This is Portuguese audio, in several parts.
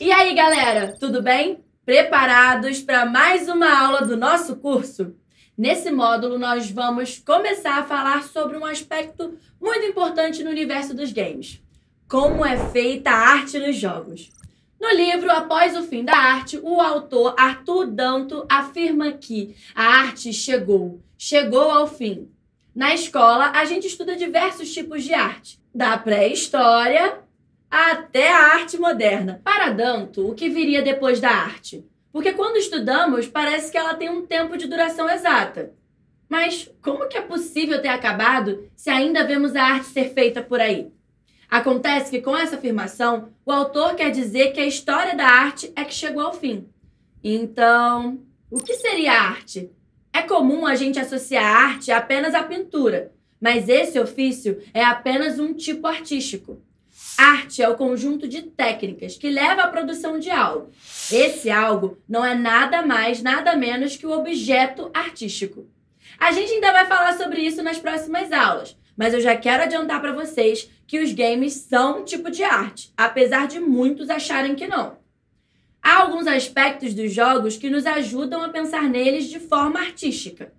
E aí, galera, tudo bem? Preparados para mais uma aula do nosso curso? Nesse módulo, nós vamos começar a falar sobre um aspecto muito importante no universo dos games: como é feita a arte nos jogos. No livro Após o Fim da Arte, o autor Arthur Danto afirma que a arte chegou ao fim. Na escola, a gente estuda diversos tipos de arte, da pré-história até a arte moderna. Para Danto, o que viria depois da arte? Porque quando estudamos, parece que ela tem um tempo de duração exata. Mas como que é possível ter acabado se ainda vemos a arte ser feita por aí? Acontece que com essa afirmação, o autor quer dizer que a história da arte é que chegou ao fim. Então, o que seria arte? É comum a gente associar a arte apenas à pintura, mas esse ofício é apenas um tipo artístico. Arte é o conjunto de técnicas que leva à produção de algo. Esse algo não é nada mais, nada menos que o objeto artístico. A gente ainda vai falar sobre isso nas próximas aulas, mas eu já quero adiantar para vocês que os games são um tipo de arte, apesar de muitos acharem que não. Há alguns aspectos dos jogos que nos ajudam a pensar neles de forma artística.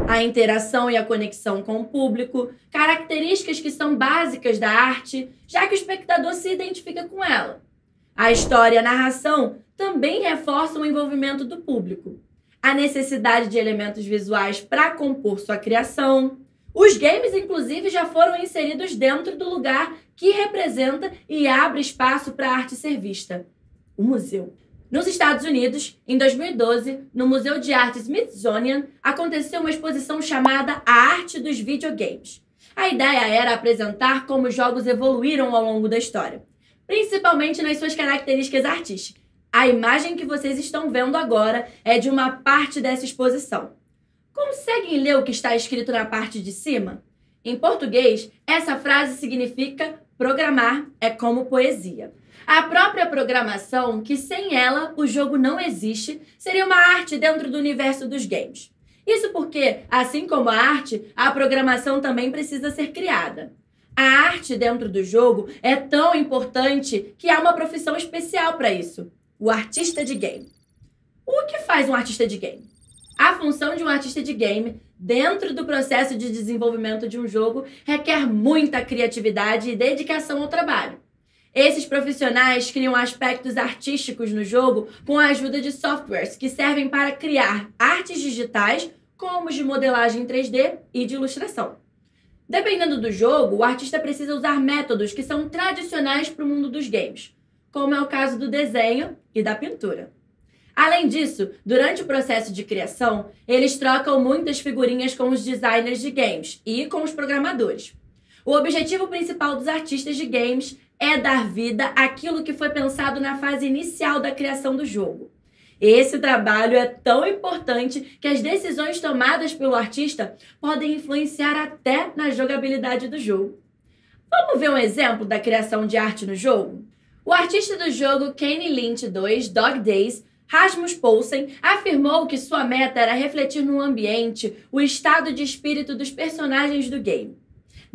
A interação e a conexão com o público, características que são básicas da arte, já que o espectador se identifica com ela. A história e a narração também reforçam o envolvimento do público. A necessidade de elementos visuais para compor sua criação. Os games, inclusive, já foram inseridos dentro do lugar que representa e abre espaço para a arte ser vista: o museu. Nos Estados Unidos, em 2012, no Museu de Arte Smithsonian, aconteceu uma exposição chamada A Arte dos Videogames. A ideia era apresentar como os jogos evoluíram ao longo da história, principalmente nas suas características artísticas. A imagem que vocês estão vendo agora é de uma parte dessa exposição. Conseguem ler o que está escrito na parte de cima? Em português, essa frase significa programar é como poesia. A própria programação, que sem ela o jogo não existe, seria uma arte dentro do universo dos games. Isso porque, assim como a arte, a programação também precisa ser criada. A arte dentro do jogo é tão importante que há uma profissão especial para isso: o artista de game. O que faz um artista de game? A função de um artista de game, dentro do processo de desenvolvimento de um jogo, requer muita criatividade e dedicação ao trabalho. Esses profissionais criam aspectos artísticos no jogo com a ajuda de softwares que servem para criar artes digitais, como os de modelagem 3D e de ilustração. Dependendo do jogo, o artista precisa usar métodos que são tradicionais para o mundo dos games, como é o caso do desenho e da pintura. Além disso, durante o processo de criação, eles trocam muitas figurinhas com os designers de games e com os programadores. O objetivo principal dos artistas de games é dar vida àquilo que foi pensado na fase inicial da criação do jogo. Esse trabalho é tão importante que as decisões tomadas pelo artista podem influenciar até na jogabilidade do jogo. Vamos ver um exemplo da criação de arte no jogo? O artista do jogo Kane Lynch 2 Dog Days, Rasmus Poulsen, afirmou que sua meta era refletir no ambiente o estado de espírito dos personagens do game.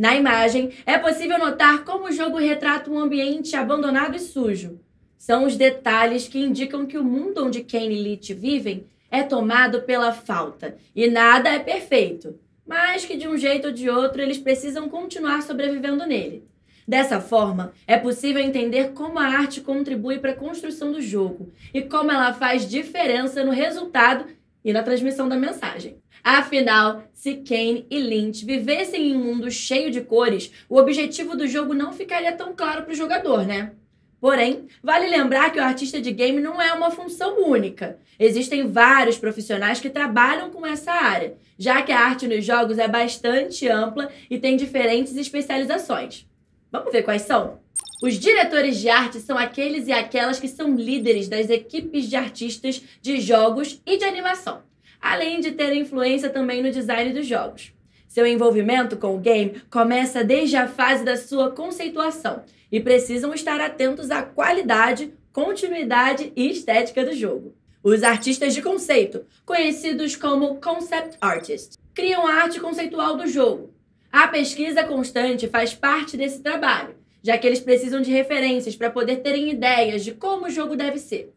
Na imagem, é possível notar como o jogo retrata um ambiente abandonado e sujo. São os detalhes que indicam que o mundo onde Kane e Lynch vivem é tomado pela falta, e nada é perfeito, mas que de um jeito ou de outro eles precisam continuar sobrevivendo nele. Dessa forma, é possível entender como a arte contribui para a construção do jogo e como ela faz diferença no resultado e na transmissão da mensagem. Afinal, se Kane e Lynch vivessem em um mundo cheio de cores, o objetivo do jogo não ficaria tão claro para o jogador, né? Porém, vale lembrar que o artista de game não é uma função única. Existem vários profissionais que trabalham com essa área, já que a arte nos jogos é bastante ampla e tem diferentes especializações. Vamos ver quais são? Os diretores de arte são aqueles e aquelas que são líderes das equipes de artistas de jogos e de animação, além de ter influência também no design dos jogos. Seu envolvimento com o game começa desde a fase da sua conceituação e precisam estar atentos à qualidade, continuidade e estética do jogo. Os artistas de conceito, conhecidos como Concept Artists, criam a arte conceitual do jogo. A pesquisa constante faz parte desse trabalho, já que eles precisam de referências para poder terem ideias de como o jogo deve ser.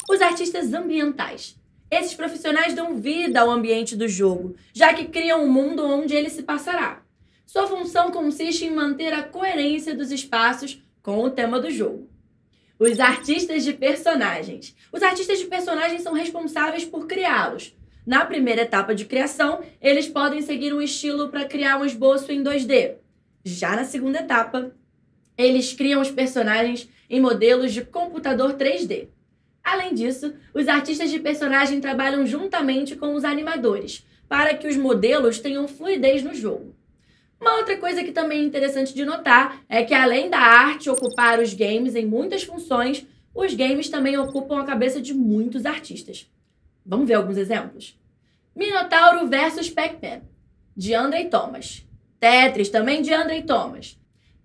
Os artistas ambientais. Esses profissionais dão vida ao ambiente do jogo, já que criam um mundo onde ele se passará. Sua função consiste em manter a coerência dos espaços com o tema do jogo. Os artistas de personagens. Os artistas de personagens são responsáveis por criá-los. Na primeira etapa de criação, eles podem seguir um estilo para criar um esboço em 2D. Já na segunda etapa, eles criam os personagens em modelos de computador 3D. Além disso, os artistas de personagem trabalham juntamente com os animadores, para que os modelos tenham fluidez no jogo. Uma outra coisa que também é interessante de notar é que, além da arte ocupar os games em muitas funções, os games também ocupam a cabeça de muitos artistas. Vamos ver alguns exemplos? Minotauro vs Pac-Man, de Andrei Thomas. Tetris, também de Andrei Thomas.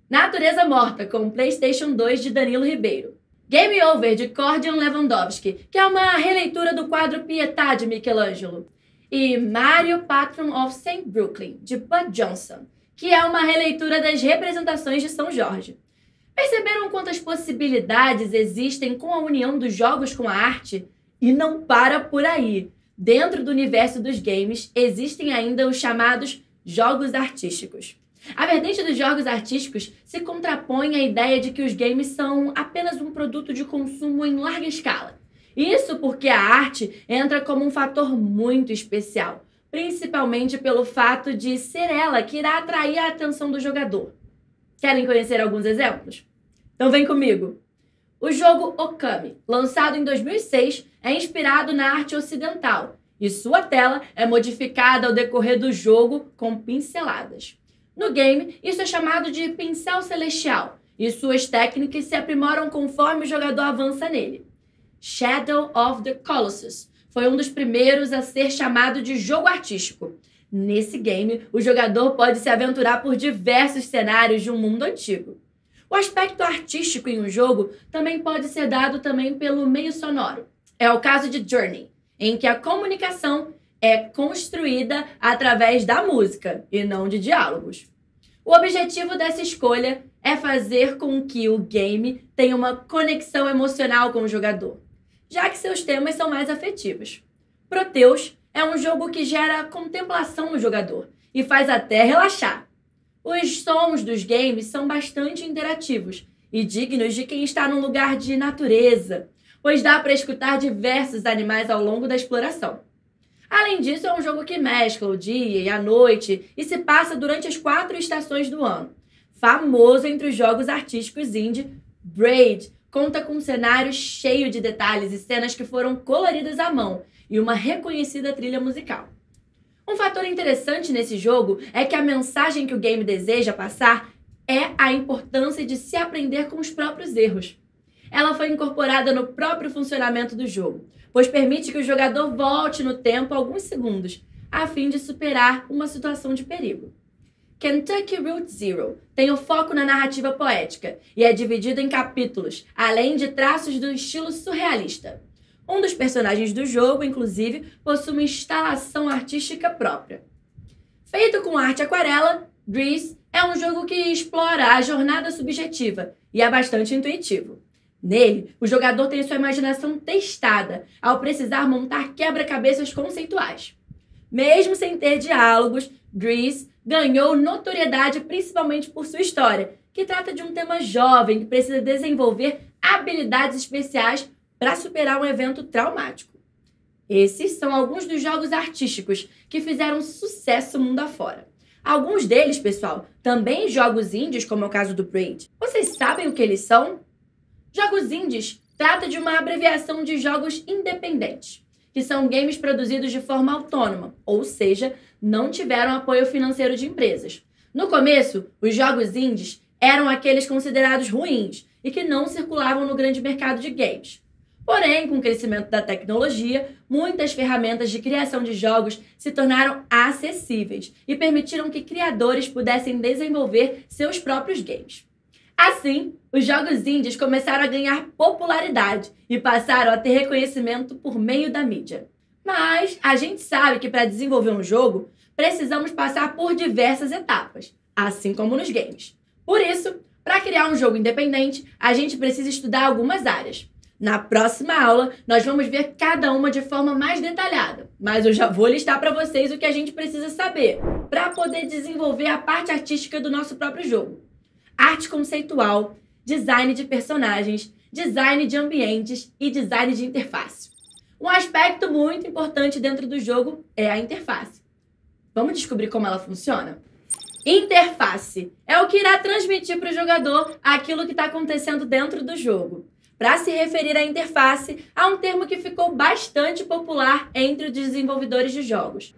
Natureza Morta, com PlayStation 2, de Danilo Ribeiro. Game Over, de Kordian Lewandowski, que é uma releitura do quadro Pietà, de Michelangelo. E Mario Patron of St. Brooklyn, de Bud Johnson, que é uma releitura das representações de São Jorge. Perceberam quantas possibilidades existem com a união dos jogos com a arte? E não para por aí. Dentro do universo dos games, existem ainda os chamados jogos artísticos. A vertente dos jogos artísticos se contrapõe à ideia de que os games são apenas um produto de consumo em larga escala. Isso porque a arte entra como um fator muito especial, principalmente pelo fato de ser ela que irá atrair a atenção do jogador. Querem conhecer alguns exemplos? Então vem comigo! O jogo Okami, lançado em 2006, é inspirado na arte ocidental e sua tela é modificada ao decorrer do jogo com pinceladas. No game, isso é chamado de pincel celestial e suas técnicas se aprimoram conforme o jogador avança nele. Shadow of the Colossus foi um dos primeiros a ser chamado de jogo artístico. Nesse game, o jogador pode se aventurar por diversos cenários de um mundo antigo. O aspecto artístico em um jogo também pode ser dado também pelo meio sonoro. É o caso de Journey, em que a comunicação é construída através da música e não de diálogos. O objetivo dessa escolha é fazer com que o game tenha uma conexão emocional com o jogador, já que seus temas são mais afetivos. Proteus é um jogo que gera contemplação no jogador e faz até relaxar. Os sons dos games são bastante interativos e dignos de quem está num lugar de natureza, pois dá para escutar diversos animais ao longo da exploração. Além disso, é um jogo que mescla o dia e a noite e se passa durante as 4 estações do ano. Famoso entre os jogos artísticos indie, Braid conta com um cenário cheio de detalhes e cenas que foram coloridas à mão e uma reconhecida trilha musical. Um fator interessante nesse jogo é que a mensagem que o game deseja passar é a importância de se aprender com os próprios erros. Ela foi incorporada no próprio funcionamento do jogo, pois permite que o jogador volte no tempo alguns segundos, a fim de superar uma situação de perigo. Kentucky Route Zero tem o foco na narrativa poética e é dividido em capítulos, além de traços do estilo surrealista. Um dos personagens do jogo, inclusive, possui uma instalação artística própria. Feito com arte aquarela, Grease é um jogo que explora a jornada subjetiva e é bastante intuitivo. Nele, o jogador tem sua imaginação testada ao precisar montar quebra-cabeças conceituais. Mesmo sem ter diálogos, Grease ganhou notoriedade principalmente por sua história, que trata de um tema jovem que precisa desenvolver habilidades especiais para superar um evento traumático. Esses são alguns dos jogos artísticos que fizeram sucesso mundo afora. Alguns deles, pessoal, também jogos indies, como é o caso do Braid. Vocês sabem o que eles são? Jogos indies trata de uma abreviação de jogos independentes, que são games produzidos de forma autônoma, ou seja, não tiveram apoio financeiro de empresas. No começo, os jogos indies eram aqueles considerados ruins e que não circulavam no grande mercado de games. Porém, com o crescimento da tecnologia, muitas ferramentas de criação de jogos se tornaram acessíveis e permitiram que criadores pudessem desenvolver seus próprios games. Assim, os jogos indies começaram a ganhar popularidade e passaram a ter reconhecimento por meio da mídia. Mas a gente sabe que para desenvolver um jogo, precisamos passar por diversas etapas, assim como nos games. Por isso, Para criar um jogo independente, a gente precisa estudar algumas áreas. Na próxima aula, nós vamos ver cada uma de forma mais detalhada, mas eu já vou listar para vocês o que a gente precisa saber para poder desenvolver a parte artística do nosso próprio jogo. Arte conceitual, design de personagens, design de ambientes e design de interface. Um aspecto muito importante dentro do jogo é a interface. Vamos descobrir como ela funciona? Interface é o que irá transmitir para o jogador aquilo que está acontecendo dentro do jogo. Para se referir à interface, há um termo que ficou bastante popular entre os desenvolvedores de jogos.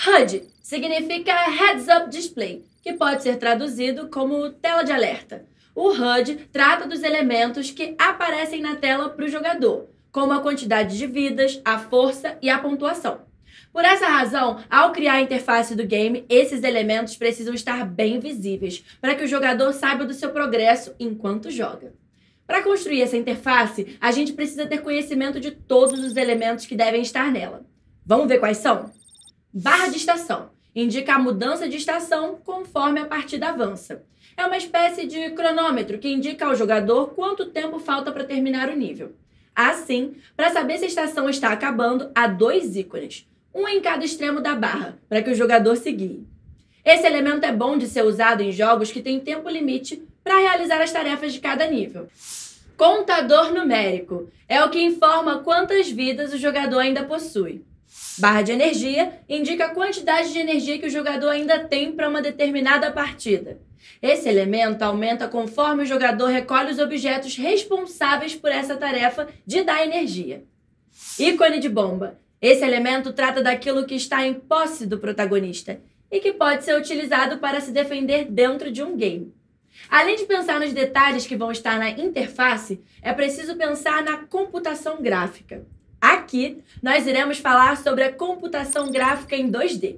HUD significa Heads Up Display, que pode ser traduzido como tela de alerta. O HUD trata dos elementos que aparecem na tela para o jogador, como a quantidade de vidas, a força e a pontuação. Por essa razão, ao criar a interface do game, esses elementos precisam estar bem visíveis, para que o jogador saiba do seu progresso enquanto joga. Para construir essa interface, a gente precisa ter conhecimento de todos os elementos que devem estar nela. Vamos ver quais são? Barra de estação indica a mudança de estação conforme a partida avança. É uma espécie de cronômetro que indica ao jogador quanto tempo falta para terminar o nível. Assim, para saber se a estação está acabando, há 2 ícones, um em cada extremo da barra, para que o jogador se guie. Esse elemento é bom de ser usado em jogos que têm tempo limite para realizar as tarefas de cada nível. Contador numérico é o que informa quantas vidas o jogador ainda possui. Barra de energia indica a quantidade de energia que o jogador ainda tem para uma determinada partida. Esse elemento aumenta conforme o jogador recolhe os objetos responsáveis por essa tarefa de dar energia. Ícone de bomba. Esse elemento trata daquilo que está em posse do protagonista e que pode ser utilizado para se defender dentro de um game. Além de pensar nos detalhes que vão estar na interface, é preciso pensar na computação gráfica. Aqui, nós iremos falar sobre a computação gráfica em 2D.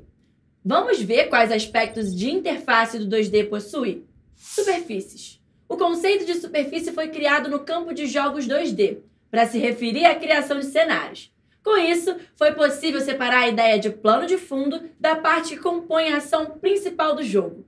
Vamos ver quais aspectos de interface do 2D possui? Superfícies. O conceito de superfície foi criado no campo de jogos 2D, para se referir à criação de cenários. Com isso, foi possível separar a ideia de plano de fundo da parte que compõe a ação principal do jogo.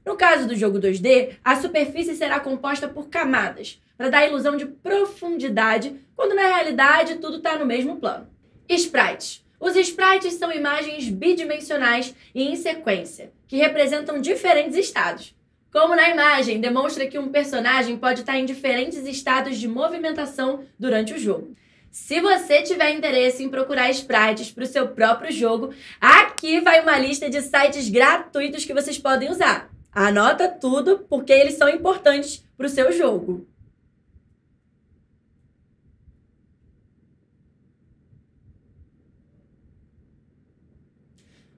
No caso do jogo 2D, a superfície será composta por camadas, para dar a ilusão de profundidade, quando na realidade tudo está no mesmo plano. Sprites. Os sprites são imagens bidimensionais e em sequência, que representam diferentes estados. Como na imagem, demonstra que um personagem pode estar em diferentes estados de movimentação durante o jogo. Se você tiver interesse em procurar sprites para o seu próprio jogo, aqui vai uma lista de sites gratuitos que vocês podem usar. Anota tudo, porque eles são importantes para o seu jogo.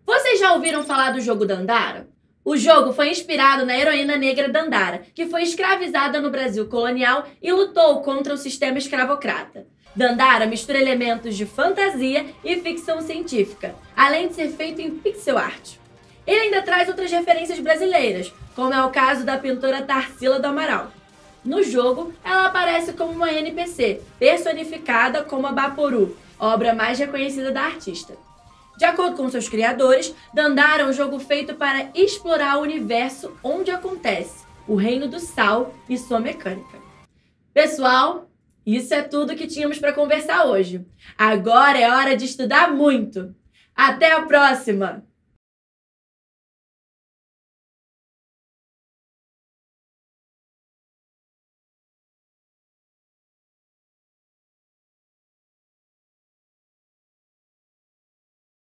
Vocês já ouviram falar do jogo Dandara? O jogo foi inspirado na heroína negra Dandara, que foi escravizada no Brasil colonial e lutou contra o sistema escravocrata. Dandara mistura elementos de fantasia e ficção científica, além de ser feito em pixel art. Ele ainda traz outras referências brasileiras, como é o caso da pintora Tarsila do Amaral. No jogo, ela aparece como uma NPC, personificada como a Baporu, obra mais reconhecida da artista. De acordo com seus criadores, Dandara é um jogo feito para explorar o universo onde acontece, o reino do sal e sua mecânica. Pessoal, isso é tudo que tínhamos para conversar hoje. Agora é hora de estudar muito! Até a próxima!